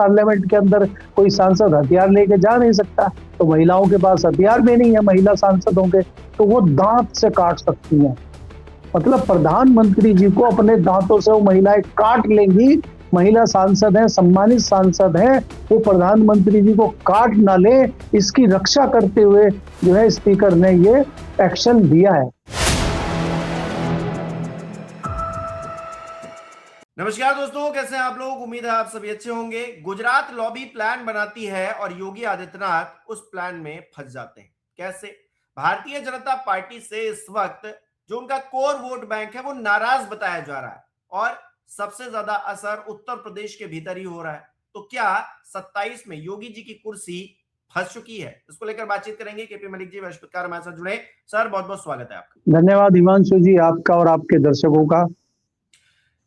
Parliament के अंदर कोई सांसद हथियार लेके जा नहीं सकता, तो महिलाओं के पास हथियार भी नहीं है महिला सांसदों के, तो वो दांत से काट सकती हैं। मतलब प्रधानमंत्री जी को अपने दांतों से वो महिलाएं काट लेंगी। महिला सांसद हैं, सम्मानित सांसद हैं, वो प्रधानमंत्री जी को काट ना ले, इसकी रक्षा करते हुए जो है स्पीकर ने ये एक्शन दिया है। नमस्कार दोस्तों, कैसे हैं आप लोग? उम्मीद है आप सभी अच्छे होंगे। गुजरात लॉबी प्लान बनाती है और योगी आदित्यनाथ उस प्लान में फंस जाते हैं। कैसे? भारतीय जनता पार्टी से इस वक्त जो उनका कोर वोट बैंक है वो नाराज बताया जा रहा है और सबसे ज्यादा असर उत्तर प्रदेश के भीतर ही हो रहा है। तो क्या 27 में योगी जी की कुर्सी फंस चुकी है? इसको लेकर बातचीत करेंगे। केपी मलिक जी वरिष्ठकार हमारे साथ जुड़े। सर, बहुत बहुत स्वागत है आपका। धन्यवाद हिमांशु जी, आपका और आपके दर्शकों का।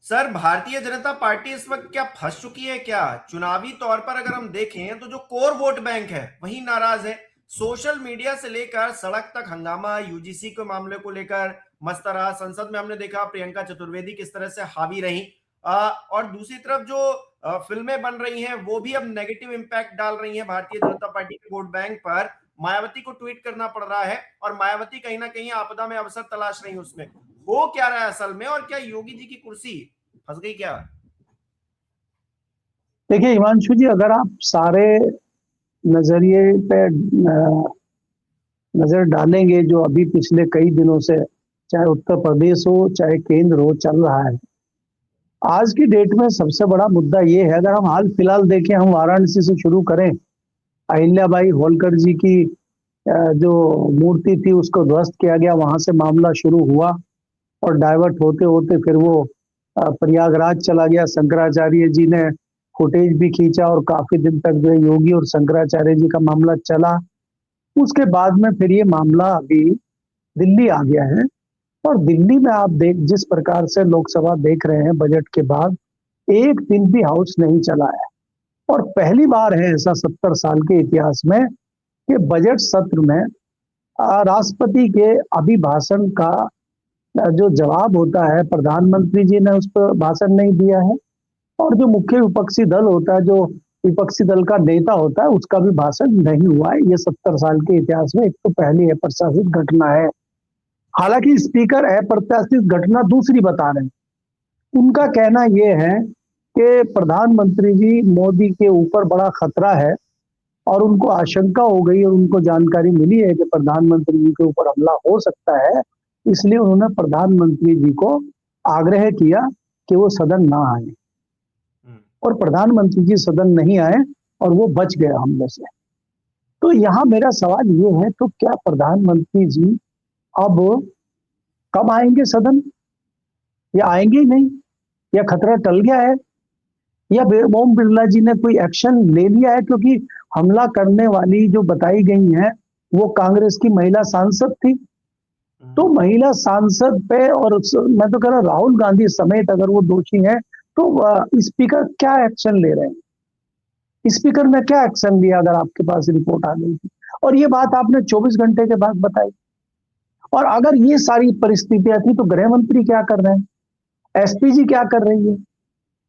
सर, भारतीय जनता पार्टी इस वक्त क्या फंस चुकी है? क्या चुनावी तौर पर अगर हम देखें तो जो कोर वोट बैंक है वही नाराज है। सोशल मीडिया से लेकर सड़क तक हंगामा, यूजीसी के मामले को लेकर मस्तरा, संसद में हमने देखा प्रियंका चतुर्वेदी किस तरह से हावी रही, और दूसरी तरफ जो फिल्में बन रही हैं वो भी अब नेगेटिव इंपैक्ट डाल रही हैं भारतीय जनता पार्टी के वोट बैंक पर। मायावती को ट्वीट करना पड़ रहा है और मायावती कहीं ना कहीं आपदा में अवसर तलाश रही है। उसमें हो क्या रहा है असल में, और क्या योगी जी की कुर्सी फंस गई क्या? देखिए हिमांशु जी, अगर आप सारे नजरिए पे नजर डालेंगे जो अभी पिछले कई दिनों से चाहे उत्तर प्रदेश हो चाहे केंद्र हो चल रहा है, आज की डेट में सबसे बड़ा मुद्दा ये है। अगर हम हाल फिलहाल देखें, हम वाराणसी से शुरू करें, अहिल्याबाई होलकर जी की जो मूर्ति थी उसको ध्वस्त किया गया, वहां से मामला शुरू हुआ और डाइवर्ट होते होते फिर वो प्रयागराज चला गया। शंकराचार्य जी ने फुटेज भी खींचा और काफी दिन तक जो योगी और शंकराचार्य जी का मामला चला। उसके बाद में फिर ये मामला अभी दिल्ली आ गया है और दिल्ली में आप जिस प्रकार से लोकसभा देख रहे हैं, बजट के बाद एक दिन भी हाउस नहीं चला है और पहली बार है ऐसा 70 साल के इतिहास में कि बजट सत्र में राष्ट्रपति के अभिभाषण का जो जवाब होता है, प्रधानमंत्री जी ने उस पर भाषण नहीं दिया है और जो मुख्य विपक्षी दल होता है, जो विपक्षी दल का नेता होता है, उसका भी भाषण नहीं हुआ है। ये 70 साल के इतिहास में एक तो पहली अप्रत्याशित घटना है। हालांकि स्पीकर अप्रत्याशित घटना दूसरी बता रहे हैं। उनका कहना यह है कि प्रधानमंत्री जी मोदी के ऊपर बड़ा खतरा है और उनको आशंका हो गई और उनको जानकारी मिली है कि प्रधानमंत्री जी के ऊपर हमला हो सकता है, इसलिए उन्होंने प्रधानमंत्री जी को आग्रह किया कि वो सदन ना आए और प्रधानमंत्री जी सदन नहीं आए और वो बच गए हमले से। तो यहाँ मेरा सवाल ये है, तो क्या प्रधानमंत्री जी अब कब आएंगे सदन, या आएंगे ही नहीं, या खतरा टल गया है, या ओम बिरला जी ने कोई एक्शन ले लिया है? क्योंकि हमला करने वाली जो बताई गई है वो कांग्रेस की महिला सांसद थी। तो महिला सांसद पे, और मैं तो कह रहा राहुल गांधी समेत अगर वो दोषी हैं तो स्पीकर क्या एक्शन ले रहे हैं? स्पीकर ने क्या एक्शन लिया अगर आपके पास रिपोर्ट आ गई थी? और ये बात आपने 24 घंटे के बाद बताई। और अगर ये सारी परिस्थितियां थी तो गृह मंत्री क्या कर रहे हैं, एसपीजी क्या कर रही है,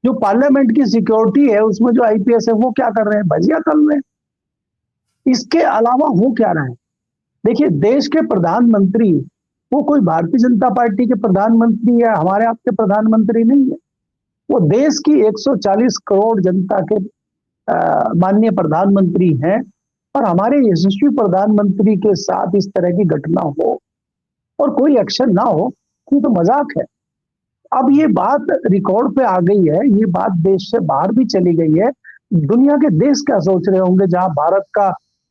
जो पार्लियामेंट की सिक्योरिटी है उसमें जो आईपीएस है वो क्या कर रहे हैं? भजिया तल रहे हैं। इसके अलावा हो क्या रहा है? देखिए, देश के प्रधानमंत्री वो कोई भारतीय जनता पार्टी के प्रधानमंत्री या हमारे आपके प्रधानमंत्री नहीं है, वो देश की 140 करोड़ जनता के माननीय प्रधानमंत्री हैं। और हमारे यशस्वी प्रधानमंत्री के साथ इस तरह की घटना हो और कोई एक्शन ना हो, ये तो मजाक है। अब ये बात रिकॉर्ड पे आ गई है, ये बात देश से बाहर भी चली गई है। दुनिया के देश क्या सोच रहे होंगे जहां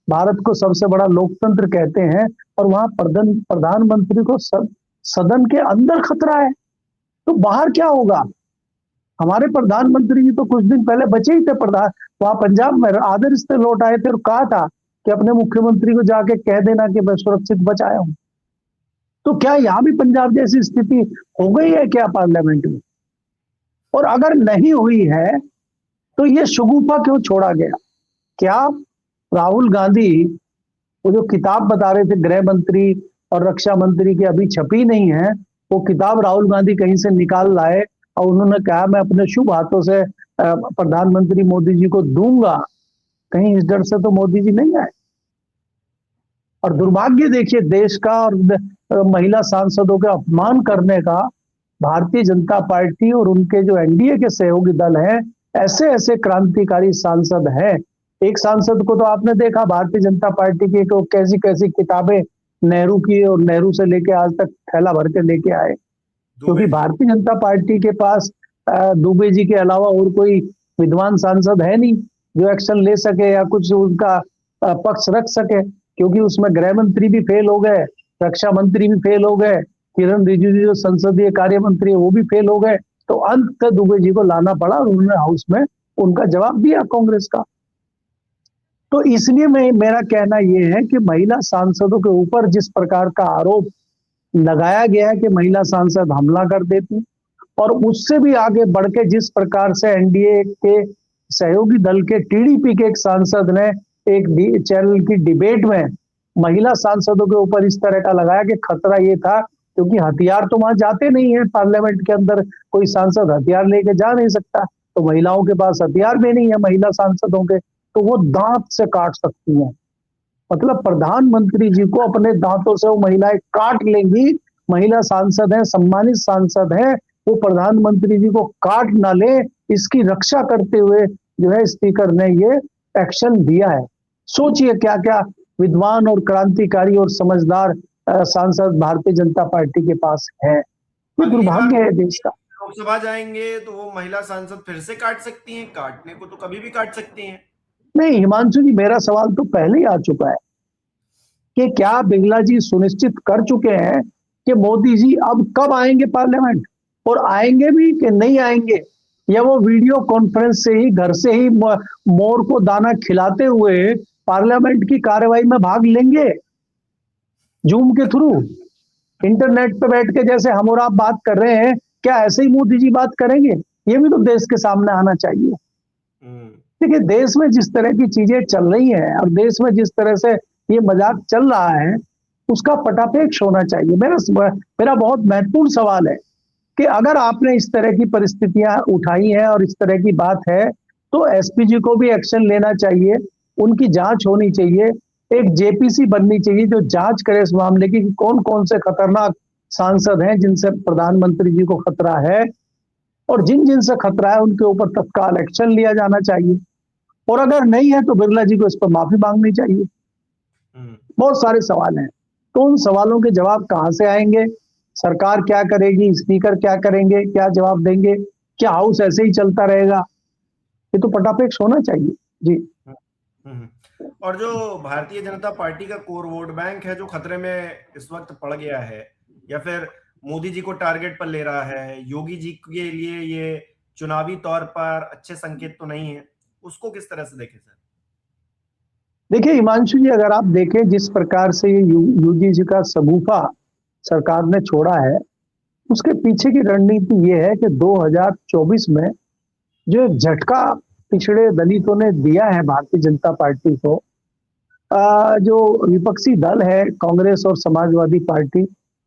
भारत को सबसे बड़ा लोकतंत्र कहते हैं और वहां प्रधानमंत्री को सदन के अंदर खतरा है, तो बाहर क्या होगा? हमारे प्रधानमंत्री जी तो कुछ दिन पहले बचे ही थे, वहां पंजाब में आदर से लौट आए थे और कहा था कि अपने मुख्यमंत्री को जाके कह देना कि मैं सुरक्षित बच आया हूं। तो क्या यहां भी पंजाब जैसी स्थिति हो गई है क्या पार्लियामेंट में? और अगर नहीं हुई है तो ये शगुफा क्यों छोड़ा गया? क्या राहुल गांधी वो जो किताब बता रहे थे गृह मंत्री और रक्षा मंत्री की अभी छपी नहीं है, वो किताब राहुल गांधी कहीं से निकाल लाए और उन्होंने कहा मैं अपने शुभ हाथों से प्रधानमंत्री मोदी जी को दूंगा, कहीं इस डर से तो मोदी जी नहीं आए। और दुर्भाग्य देखिए देश का, और महिला सांसदों के अपमान करने का भारतीय जनता पार्टी और उनके जो एनडीए के सहयोगी दल हैं, ऐसे ऐसे क्रांतिकारी सांसद हैं। एक सांसद को तो आपने देखा भारतीय जनता पार्टी की, कैसी कैसी किताबें नेहरू की, और नेहरू से लेके आज तक थैला भर के लेके आए, क्योंकि भारतीय जनता पार्टी के पास दुबे जी के अलावा और कोई विद्वान सांसद है नहीं जो एक्शन ले सके या कुछ उनका पक्ष रख सके, क्योंकि उसमें गृह मंत्री भी फेल हो गए, रक्षा मंत्री भी फेल हो गए, किरण रिजिजू जो संसदीय कार्य मंत्री है वो भी फेल हो गए। तो अंत दुबे जी को लाना पड़ा, उन्होंने हाउस में उनका जवाब दिया कांग्रेस का। तो इसलिए मेरा कहना यह है कि महिला सांसदों के ऊपर जिस प्रकार का आरोप लगाया गया है कि महिला सांसद हमला कर देती, और उससे भी आगे बढ़ के जिस प्रकार से एनडीए के सहयोगी दल के टीडीपी के एक सांसद ने एक चैनल की डिबेट में महिला सांसदों के ऊपर इस तरह का लगाया कि खतरा ये था, क्योंकि हथियार तो वहां जाते नहीं है, पार्लियामेंट के अंदर कोई सांसद हथियार लेके जा नहीं सकता, तो महिलाओं के पास हथियार भी नहीं है महिला सांसदों के, तो वो दांत से काट सकती हैं। मतलब प्रधानमंत्री जी को अपने दांतों से वो महिलाएं काट लेंगी। महिला सांसद हैं, सम्मानित सांसद हैं, वो प्रधानमंत्री जी को काट ना ले, इसकी रक्षा करते हुए जो है स्पीकर ने ये एक्शन दिया है। सोचिए क्या क्या विद्वान और क्रांतिकारी और समझदार सांसद भारतीय जनता पार्टी के पास है। ये दुर्भाग्य है देश का। लोकसभा जाएंगे तो वो महिला सांसद फिर से काट सकती हैं, काटने को तो कभी भी काट सकती हैं। नहीं हिमांशु जी, मेरा सवाल तो पहले ही आ चुका है कि क्या बिरला जी सुनिश्चित कर चुके हैं कि मोदी जी अब कब आएंगे पार्लियामेंट, और आएंगे भी कि नहीं आएंगे, या वो वीडियो कॉन्फ्रेंस से ही घर से ही मोर को दाना खिलाते हुए पार्लियामेंट की कार्यवाही में भाग लेंगे जूम के थ्रू, इंटरनेट पे बैठ के जैसे हम और आप बात कर रहे हैं, क्या ऐसे ही मोदी जी बात करेंगे? ये भी तो देश के सामने आना चाहिए। देखिए देश में जिस तरह की चीजें चल रही हैं और देश में जिस तरह से ये मजाक चल रहा है, उसका पटापेक्ष होना चाहिए। मेरा बहुत महत्वपूर्ण सवाल है कि अगर आपने इस तरह की परिस्थितियां उठाई हैं और इस तरह की बात है, तो एसपीजी को भी एक्शन लेना चाहिए, उनकी जांच होनी चाहिए, एक जेपीसी बननी चाहिए जो जांच करे इस मामले की कि कौन कौन से खतरनाक सांसद हैं जिनसे प्रधानमंत्री जी को खतरा है, और जिन जिन से खतरा है उनके ऊपर तत्काल एक्शन लिया जाना चाहिए, और अगर नहीं है तो बिरला जी को इस पर माफी मांगनी चाहिए। बहुत सारे सवाल हैं, तो उन सवालों के जवाब कहां से आएंगे? सरकार क्या करेगी, स्पीकर क्या करेंगे, क्या जवाब देंगे, क्या हाउस ऐसे ही चलता रहेगा? ये तो पटापेक्ष होना चाहिए जी। और जो भारतीय जनता पार्टी का कोर वोट बैंक है जो खतरे में इस वक्त पड़ गया है, या फिर मोदी जी को टारगेट पर ले रहा है, योगी जी के लिए ये चुनावी तौर पर अच्छे संकेत तो नहीं है, उसको किस तरह से देखें सर? देखिए हिमांशु जी, अगर आप देखें जिस प्रकार से ये योगी जी का शगुफा सरकार ने छोड़ा है, उसके पीछे की रणनीति ये है कि 2024 में जो एक झटका पिछड़े दलितों ने दिया है भारतीय जनता पार्टी को, जो विपक्षी दल है कांग्रेस और समाजवादी पार्टी,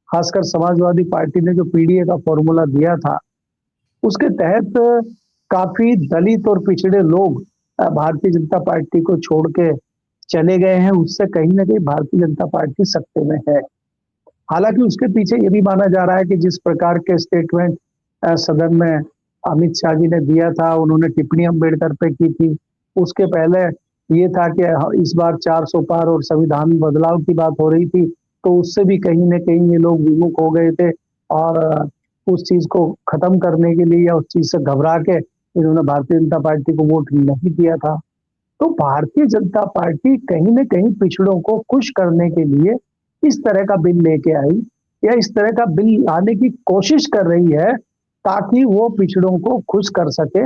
खासकर समाजवादी पार्टी ने जो पीडीए का फॉर्मूला दिया था, उसके तहत काफी दलित और पिछड़े लोग भारतीय जनता पार्टी को छोड़ के चले गए हैं। उससे कहीं ना कहीं भारतीय जनता पार्टी सत्ते में है। हालांकि उसके पीछे ये भी माना जा रहा है कि जिस प्रकार के स्टेटमेंट सदन में अमित शाह जी ने दिया था, उन्होंने टिप्पणी अम्बेडकर पे की थी, उसके पहले ये था कि इस बार 400 पार और संविधान बदलाव की बात हो रही थी, तो उससे भी कहीं ना कहीं ये लोग विमुख हो गए थे, और उस चीज को खत्म करने के लिए या उस चीज से घबरा के इन्होंने भारतीय जनता पार्टी को वोट नहीं दिया था। तो भारतीय जनता पार्टी कहीं ना कहीं पिछड़ों को खुश करने के लिए इस तरह का बिल लेके आई, या इस तरह का बिल लाने की कोशिश कर रही है ताकि वो पिछड़ों को खुश कर सके।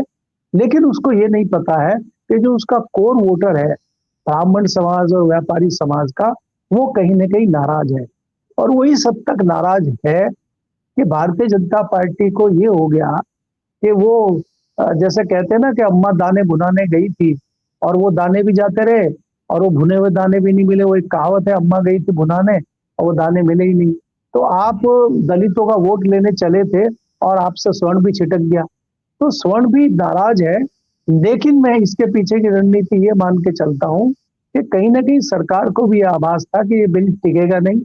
लेकिन उसको ये नहीं पता है कि जो उसका कोर वोटर है ब्राह्मण समाज और व्यापारी समाज का, वो कहीं ना कहीं नाराज है, और वो इस हद तक नाराज है कि भारतीय जनता पार्टी को ये हो गया कि वो जैसे कहते हैं ना कि अम्मा दाने भुनाने गई थी और वो दाने भी जाते रहे और वो भुने हुए दाने भी नहीं मिले। वो एक कहावत है, अम्मा गई थी भुनाने और वो दाने मिले ही नहीं। तो आप दलितों का वोट लेने चले थे और आपसे स्वर्ण भी छिटक गया, तो स्वर्ण भी नाराज है। लेकिन मैं इसके पीछे की रणनीति ये मान के चलता हूँ कि कहीं ना कहीं सरकार को भी आभास था कि ये बिल टिकेगा नहीं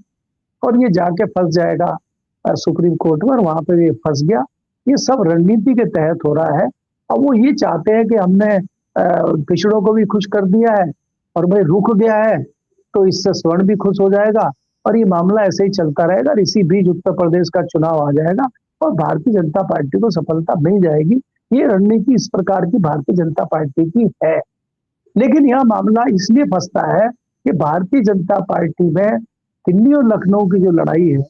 और ये जाके फंस जाएगा सुप्रीम कोर्ट में, और वहां पर ये फंस गया। ये सब रणनीति के तहत हो रहा है। अब वो ये चाहते हैं कि हमने पिछड़ों को भी खुश कर दिया है और भाई रुक गया है, तो इससे स्वर्ण भी खुश हो जाएगा और ये मामला ऐसे ही चलता रहेगा और इसी बीच उत्तर प्रदेश का चुनाव आ जाएगा और भारतीय जनता पार्टी को सफलता मिल जाएगी। ये रणनीति इस प्रकार की भारतीय जनता पार्टी की है। लेकिन यह मामला इसलिए फंसता है कि भारतीय जनता पार्टी में दिल्ली और लखनऊ की जो लड़ाई है,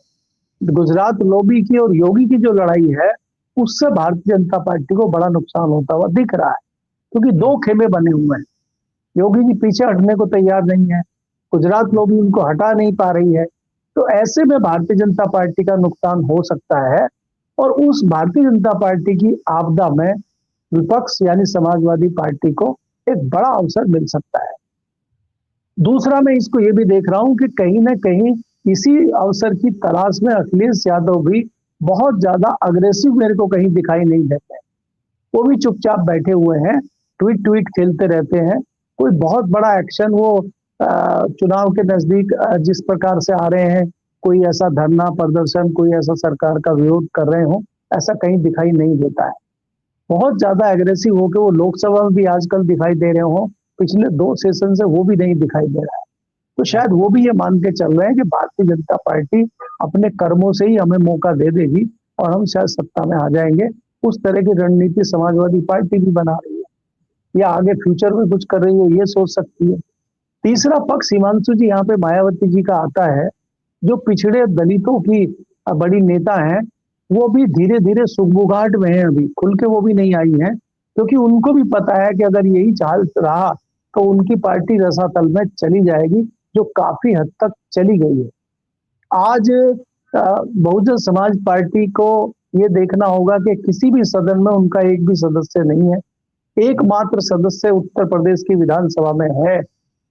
गुजरात लॉबी की और योगी की जो लड़ाई है, उससे भारतीय जनता पार्टी को बड़ा नुकसान होता हुआ दिख रहा है। क्योंकि दो खेमे बने हुए हैं, योगी जी पीछे हटने को तैयार नहीं है, गुजरात लॉबी उनको हटा नहीं पा रही है। तो ऐसे में भारतीय जनता पार्टी का नुकसान हो सकता है और उस भारतीय जनता पार्टी की आपदा में विपक्ष यानी समाजवादी पार्टी को एक बड़ा अवसर मिल सकता है। दूसरा, मैं इसको ये भी देख रहा हूं कि कहीं ना कहीं इसी अवसर की तलाश में अखिलेश यादव भी बहुत ज्यादा अग्रेसिव मेरे को कहीं दिखाई नहीं देते। वो भी चुपचाप बैठे हुए हैं, ट्वीट ट्वीट खेलते रहते हैं। कोई बहुत बड़ा एक्शन वो चुनाव के नजदीक जिस प्रकार से आ रहे हैं, कोई ऐसा धरना प्रदर्शन, कोई ऐसा सरकार का विरोध कर रहे हो, ऐसा कहीं दिखाई नहीं देता है। बहुत ज्यादा एग्रेसिव होकर वो लोकसभा में भी आजकल दिखाई दे रहे हो, पिछले 2 सेशन से वो भी नहीं दिखाई दे रहा है। तो शायद वो भी ये मान के चल रहे हैं कि भारतीय जनता पार्टी अपने कर्मों से ही हमें मौका दे देगी और हम शायद सत्ता में आ जाएंगे। उस तरह की रणनीति समाजवादी पार्टी भी बना रही है या आगे फ्यूचर में कुछ कर रही है, ये सोच सकती है। तीसरा पक्ष हिमांशु जी यहाँ पे मायावती जी का आता है, जो पिछड़े दलितों की बड़ी नेता हैं। वो भी धीरे धीरे सुगबुगाहट में है, अभी खुल के वो भी नहीं आई है, क्योंकि उनको भी पता है कि अगर यही चाल रहा तो उनकी पार्टी रसातल में चली जाएगी, जो काफी हद तक चली गई है। आज बहुजन समाज पार्टी को ये देखना होगा कि किसी भी सदन में उनका एक भी सदस्य नहीं है। एकमात्र सदस्य उत्तर प्रदेश की विधानसभा में है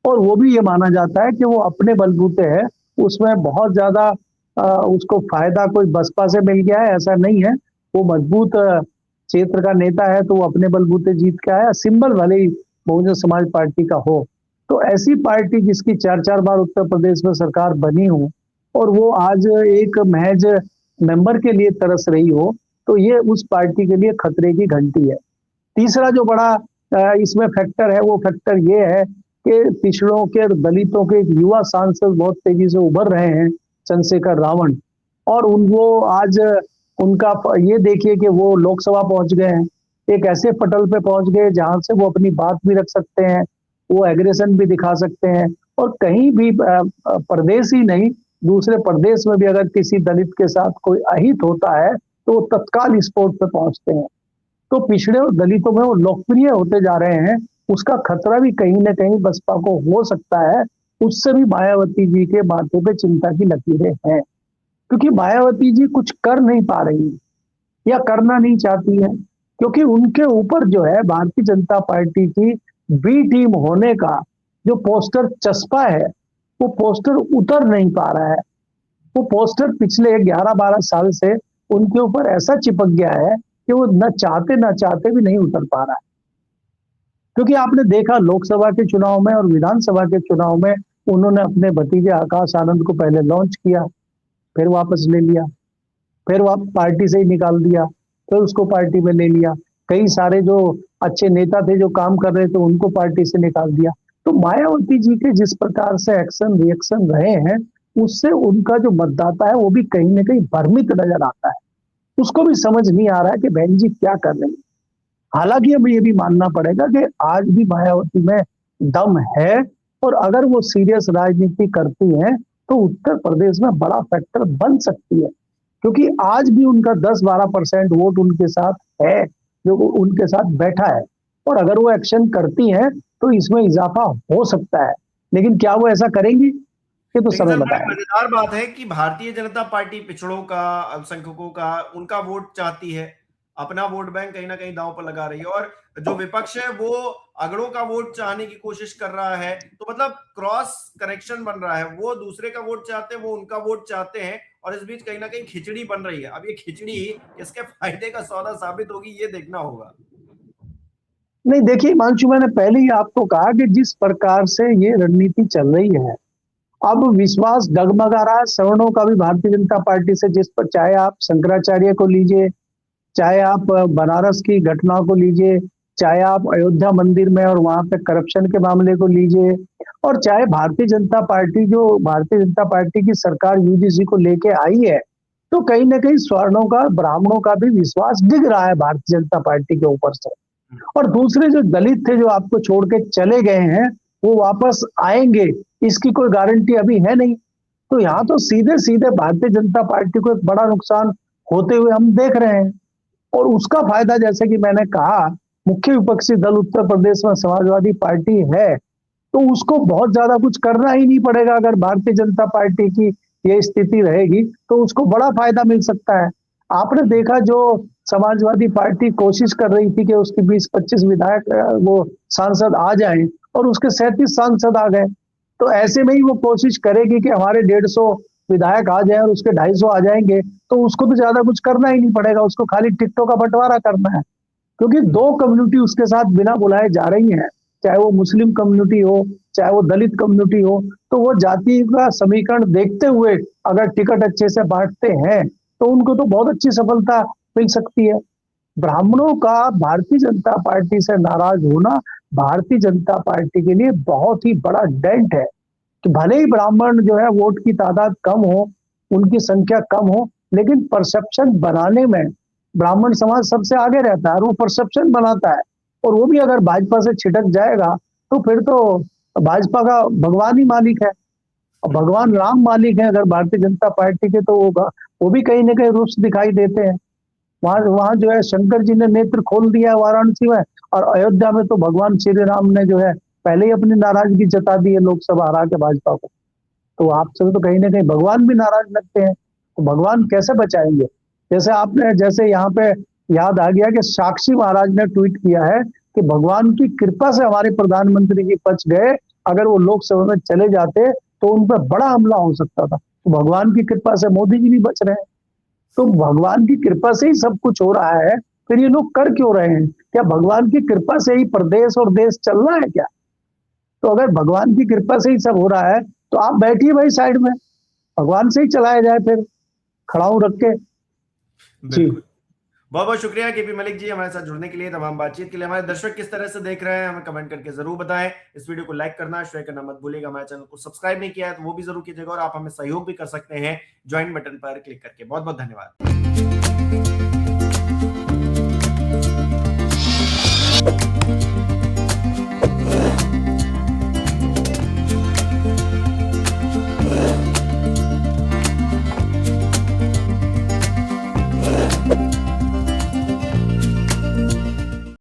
और वो भी ये माना जाता है कि वो अपने बलबूते है, उसमें बहुत ज्यादा उसको फायदा कोई बसपा से मिल गया है, ऐसा नहीं है। वो मजबूत क्षेत्र का नेता है तो वो अपने बलबूते जीत के आया, सिंबल भले ही बहुजन समाज पार्टी का हो। तो ऐसी पार्टी जिसकी 4-4 बार उत्तर प्रदेश में सरकार बनी हो और वो आज एक महज मेंबर के लिए तरस रही हो, तो ये उस पार्टी के लिए खतरे की घंटी है। तीसरा जो बड़ा इसमें फैक्टर है, वो फैक्टर ये है कि पिछड़ों के दलितों के युवा सांसद बहुत तेजी से उभर रहे हैं, चंद्रशेखर रावण, और उनको आज उनका ये देखिए कि वो लोकसभा पहुंच गए हैं, एक ऐसे पटल पे पहुंच गए जहां से वो अपनी बात भी रख सकते हैं, वो एग्रेशन भी दिखा सकते हैं और कहीं भी प्रदेश ही नहीं दूसरे प्रदेश में भी अगर किसी दलित के साथ कोई अहित होता है तो वो तत्काल इस पोर्ट पे पहुंचते हैं। तो पिछड़े और दलितों में वो लोकप्रिय होते जा रहे हैं, उसका खतरा भी कहीं ना कहीं बसपा को हो सकता है। उससे भी मायावती जी के माथे पे चिंता की लकीरें हैं, क्योंकि मायावती जी कुछ कर नहीं पा रही या करना नहीं चाहती है, क्योंकि उनके ऊपर जो है भारतीय जनता पार्टी की बी टीम होने का जो पोस्टर चस्पा है, वो पोस्टर उतर नहीं पा रहा है। वो पोस्टर पिछले 11-12 साल से उनके ऊपर ऐसा चिपक गया है कि वो न चाहते भी नहीं उतर पा रहा है। क्योंकि आपने देखा लोकसभा के चुनाव में और विधानसभा के चुनाव में उन्होंने अपने भतीजे आकाश आनंद को पहले लॉन्च किया, फिर वापस ले लिया, फिर वह पार्टी से ही निकाल दिया, फिर उसको पार्टी में ले लिया। कई सारे जो अच्छे नेता थे जो काम कर रहे थे उनको पार्टी से निकाल दिया। तो मायावती जी के जिस प्रकार से एक्शन रिएक्शन रहे हैं, उससे उनका जो मतदाता है वो भी कहीं ना कहीं भ्रमित नजर आता है। उसको भी समझ नहीं आ रहा है कि बहन जी क्या कर रही है। हालांकि हमें ये भी मानना पड़ेगा कि आज भी मायावती में दम है और अगर वो सीरियस राजनीति करती हैं तो उत्तर प्रदेश में बड़ा फैक्टर बन सकती है, क्योंकि आज भी उनका 10-12% वोट उनके साथ है, जो उनके साथ बैठा है, और अगर वो एक्शन करती हैं तो इसमें इजाफा हो सकता है। लेकिन क्या वो ऐसा करेंगी, ये तो समय बताएगा। मजेदार बात है कि भारतीय जनता पार्टी पिछड़ों का, अल्पसंख्यकों का, उनका वोट चाहती है, अपना वोट बैंक कहीं ना कहीं दांव पर लगा रही है, और जो विपक्ष है वो अगड़ों का वोट चाहने की कोशिश कर रहा है। तो मतलब क्रॉस कनेक्शन बन रहा है, वो दूसरे का वोट चाहते हैं, वो उनका वोट चाहते हैं, और इस बीच कहीं ना कहीं खिचड़ी बन रही है। अब ये खिचड़ी किसके फायदे का सौदा साबित होगी, ये देखना होगा। नहीं देखिए हिमांशु, मैंने पहले ही आपको कहा कि जिस प्रकार से ये रणनीति चल रही है, अब विश्वास डगमगा रहा है सवर्णों का भी भारतीय जनता पार्टी से। जिस पर चाहे आप शंकराचार्य को लीजिए, चाहे आप बनारस की घटना को लीजिए, चाहे आप अयोध्या मंदिर में और वहां पे करप्शन के मामले को लीजिए, और चाहे भारतीय जनता पार्टी, जो भारतीय जनता पार्टी की सरकार यूजीसी को लेके आई है, तो कहीं ना कहीं स्वर्णों का, ब्राह्मणों का भी विश्वास डिग रहा है भारतीय जनता पार्टी के ऊपर से। और दूसरे जो दलित थे जो आपको छोड़ के चले गए हैं, वो वापस आएंगे, इसकी कोई गारंटी अभी है नहीं। तो यहाँ तो सीधे सीधे भारतीय जनता पार्टी को एक बड़ा नुकसान होते हुए हम देख रहे हैं। और उसका फायदा, जैसे कि मैंने कहा, मुख्य विपक्षी दल उत्तर प्रदेश में समाजवादी पार्टी है, तो उसको बहुत ज्यादा कुछ करना ही नहीं पड़ेगा। अगर भारतीय जनता पार्टी की ये स्थिति रहेगी तो उसको बड़ा फायदा मिल सकता है। आपने देखा जो समाजवादी पार्टी कोशिश कर रही थी कि उसके 20-25 विधायक वो सांसद आ जाएं, और उसके 37 सांसद आ गए। तो ऐसे में ही वो कोशिश करेगी कि हमारे 150 विधायक आ जाए और उसके 250 आ जाएंगे, तो उसको तो ज्यादा कुछ करना ही नहीं पड़ेगा, उसको खाली टिकटों का बंटवारा करना है। क्योंकि दो कम्युनिटी उसके साथ बिना बुलाए जा रही हैं, चाहे वो मुस्लिम कम्युनिटी हो, चाहे वो दलित कम्युनिटी हो, तो वो जाति का समीकरण देखते हुए अगर टिकट अच्छे से बांटते हैं तो उनको तो बहुत अच्छी सफलता मिल सकती है। ब्राह्मणों का भारतीय जनता पार्टी से नाराज होना भारतीय जनता पार्टी के लिए बहुत ही बड़ा डेंट है। कि भले ही ब्राह्मण जो है वोट की तादाद कम हो, उनकी संख्या कम हो, लेकिन परसेप्शन बनाने में ब्राह्मण समाज सबसे आगे रहता है और वो परसेप्शन बनाता है। और वो भी अगर भाजपा से छिटक जाएगा तो फिर तो भाजपा का भगवान ही मालिक है, और भगवान राम मालिक है अगर भारतीय जनता पार्टी के, तो वो भी कहीं ना कहीं रुष्ट दिखाई देते हैं। वहां जो है शंकर जी ने नेत्र खोल दिया है वाराणसी में, और अयोध्या में तो भगवान श्री राम ने जो है पहले ही अपनी नाराजगी जता दी है लोकसभा हरा के भाजपा को। तो आपसे तो कहीं ना कहीं भगवान भी नाराज लगते हैं, तो भगवान कैसे बचाएंगे। जैसे यहाँ पे याद आ गया कि साक्षी महाराज ने ट्वीट किया है कि भगवान की कृपा से हमारे प्रधानमंत्री जी बच गए, अगर वो लोकसभा में चले जाते तो उन पर बड़ा हमला हो सकता था। तो भगवान की कृपा से मोदी जी भी बच रहे हैं। तो भगवान की कृपा से ही सब कुछ हो रहा है, फिर ये लोग कर क्यों रहे हैं? क्या भगवान की कृपा से ही प्रदेश और देश चल रहा है क्या? तो अगर भगवान की कृपा से ही सब हो रहा है तो आप बैठिए भाई साइड में, भगवान से ही चलाया जाए फिर, खड़ाऊ रख के। जी बहुत बहुत शुक्रिया केपी मलिक जी हमारे साथ जुड़ने के लिए, तमाम बातचीत के लिए। हमारे दर्शक किस तरह से देख रहे हैं हमें कमेंट करके जरूर बताएं। इस वीडियो को लाइक करना, शेयर करना मत भूलिएगा। हमारे चैनल को सब्सक्राइब नहीं किया है तो वो भी जरूर कीजिएगा, और आप हमें सहयोग भी कर सकते हैं ज्वाइन बटन पर क्लिक करके। बहुत बहुत धन्यवाद।